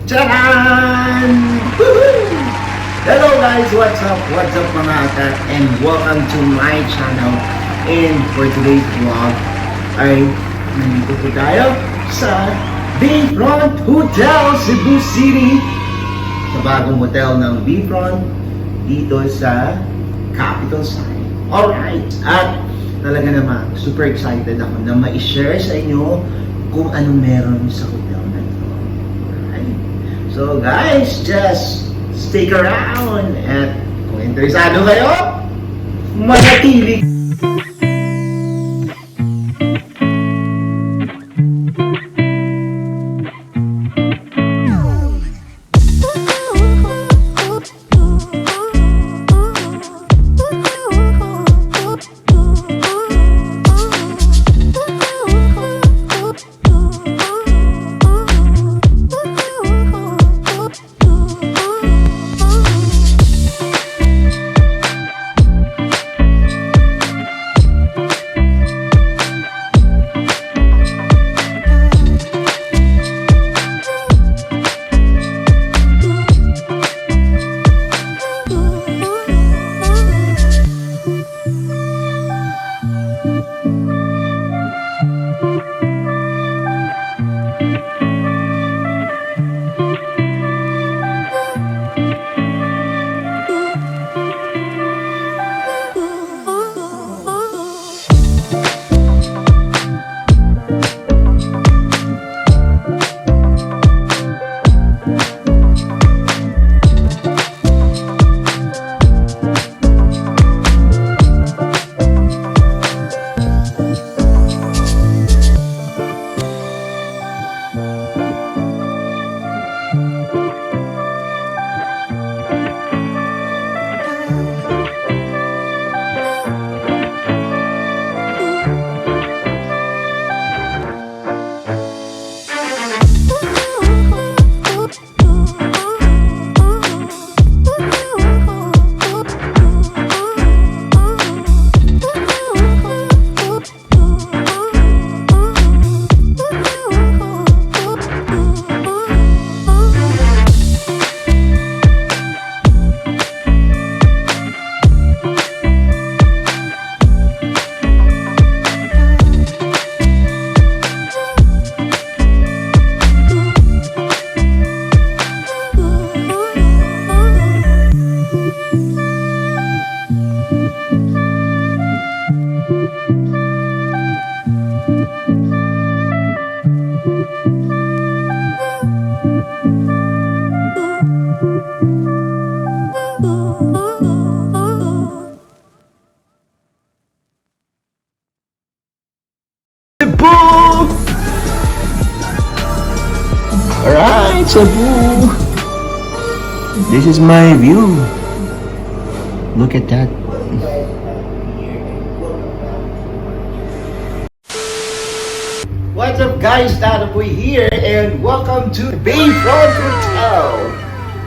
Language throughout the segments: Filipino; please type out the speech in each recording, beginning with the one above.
Charan! Hello guys, what's up? What's up mga akat? And welcome to my channel. And for today's vlog ay nandito po tayo sa Bayfront Hotel, Cebu City. Sa bagong hotel ng Bayfront dito sa Capital City. Alright, at talaga naman super excited ako na ma-share sa inyo kung anong meron sa hotel na ito. Alright. So guys, just stick around at kung interesado kayo, manatili. Alright, Cebu. This is my view. Look at that. What's up guys, Tataboy here and welcome to Bayfront Hotel.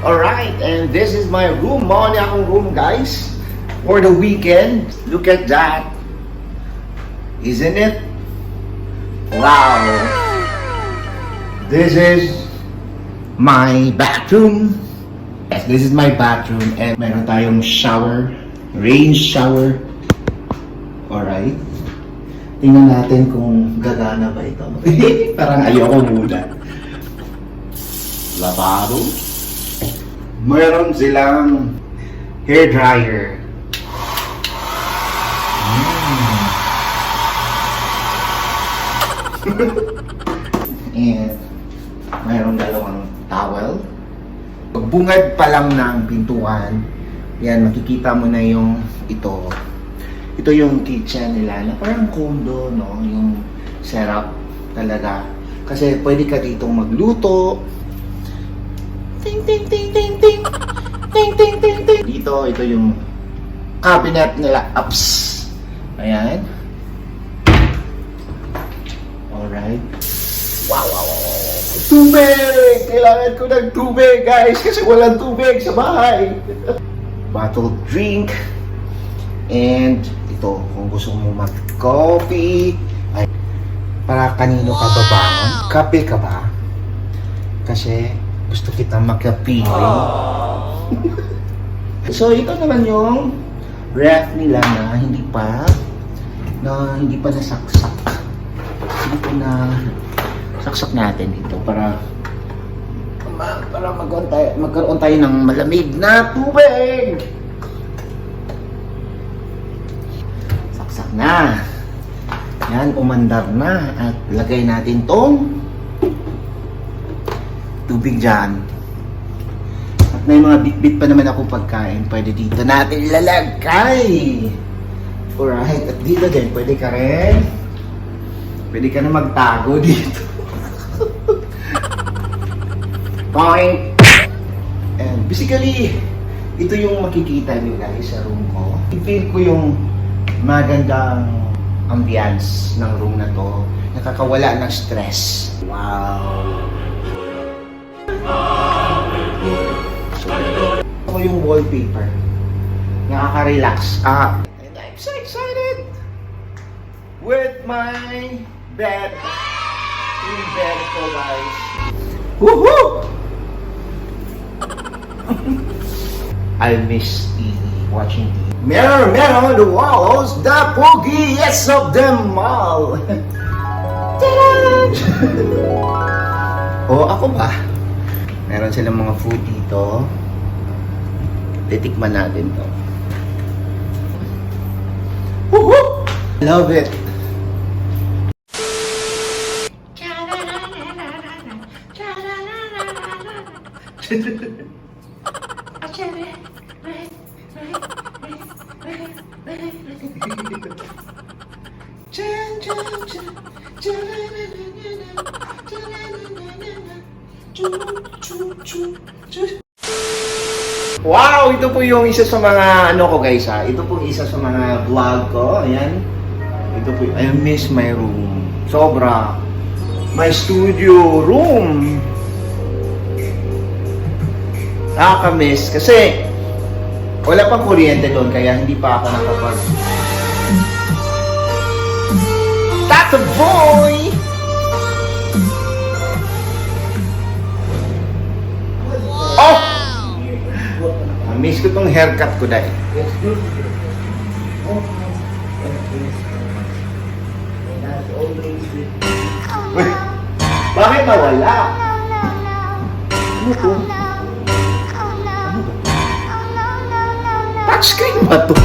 Alright, and this is my room. Mao ni akong room guys for the weekend. Look at that. Isn't it? Wow. This is my bathroom. Yes, this is my bathroom and meron tayong shower, rain shower. Alright. Tingnan natin kung gagana ba ito. Parang ayoko muna. Lavabo. Meron silang hair dryer. And mayroong dalawang towel. Pagbungad pa lang ng pintuan, yan, makikita mo na yung ito ito yung kitchen nila na parang condo, no? Yung setup talaga. Kasi pwede ka ditong magluto. Ting ting ting ting ting. Ting ting ting ting. Dito, ito yung cabinet nila. Ups. Ayan. Alright. Wow, wow, wow, wow. Tubig! Kailangan ko ng tubig, guys, kasi walang tubig sa bahay. Bottled drink. And ito, kung gusto mo mag-coffee, ay, para kanino ka babangon? Kape ka ba? Kasi gusto kita magkapiling. So, ito naman yung ref nila na hindi pa nasaksak. Dito na saksak natin dito para magkaroon tayo ng malamig na tubig. Saksak na. Yan, umandar na. At lagay natin tong tubig dyan. At may mga bit-bit pa naman ako pagkain. Pwede dito natin ilalagay. Alright, at dito din, pwede ka na magtago dito. Point! And basically, ito yung makikita nyo guys sa room ko. I-feel ko yung magandang ambience ng room na to. Nakakawala ng stress. Wow! So, ito yung wallpaper. Nakaka-relax. And I'm so excited with my bed. Yung bed ko guys. Woohoo! I miss watching TV. Meron on the walls, the pogiest of them all. Oh, ako ba? Meron silang mga food dito. Titikman natin to. Woohoo! Love it. Wow! Ito po yung isa sa mga ano ko guys ha. Ito po isa sa mga vlog ko. Ayan. Ito po, I miss my room. Sobra. My studio room. Nakaka-miss kasi wala pang kuryente doon kaya hindi pa ako nakapag Tato boy! Oh! Miss ko tong haircut ko dahil. Uy, bakit nawala? Ano to? Touchscreen ba to?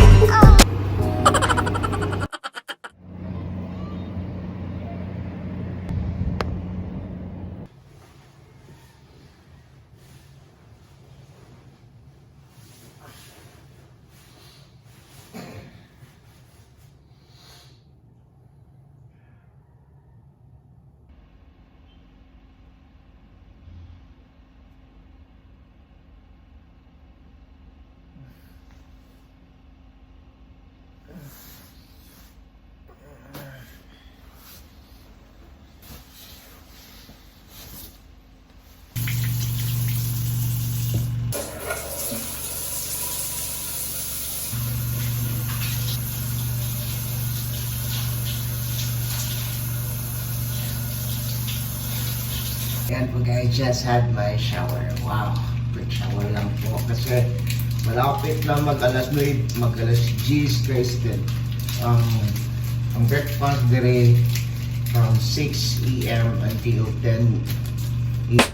Yan po guys, just had my shower. Wow, quick shower lang po. Kasi malapit na mag-alas 9, mag-alas 10 guys din. Ang breakfast dire from 6 AM until 10 AM.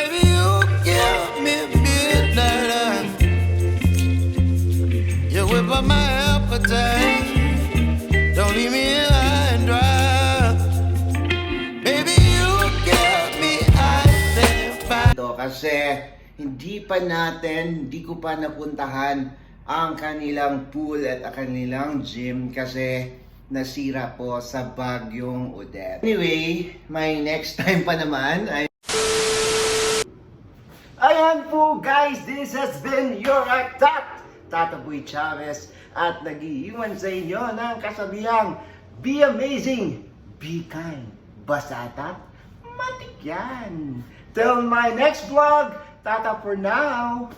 Baby, you give me midnight. You whip up my appetite. Don't leave me high and dry. Baby, you give me ice and fire. Ito kasi hindi ko pa napuntahan ang kanilang pool at ang kanilang gym kasi nasira po sa bagyong Odette. Anyway, my next time pa naman ay ayan po guys, this has been your attack, Tata Boy Chavez, at nag-iiwan sa inyo ng kasabihang be amazing, be kind, basta atat, matik yan. Till my next vlog, Tata for now.